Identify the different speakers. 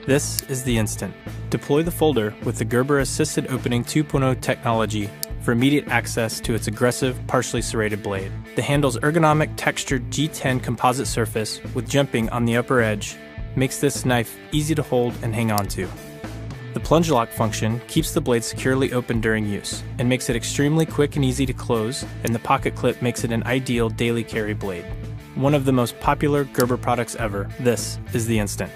Speaker 1: This is the Instant. Deploy the folder with the Gerber Assisted Opening 2.0 technology for immediate access to its aggressive, partially serrated blade. The handle's ergonomic textured G10 composite surface with jumping on the upper edge makes this knife easy to hold and hang on to. The plunge lock function keeps the blade securely open during use and makes it extremely quick and easy to close, and the pocket clip makes it an ideal daily carry blade. One of the most popular Gerber products ever, this is the Instant.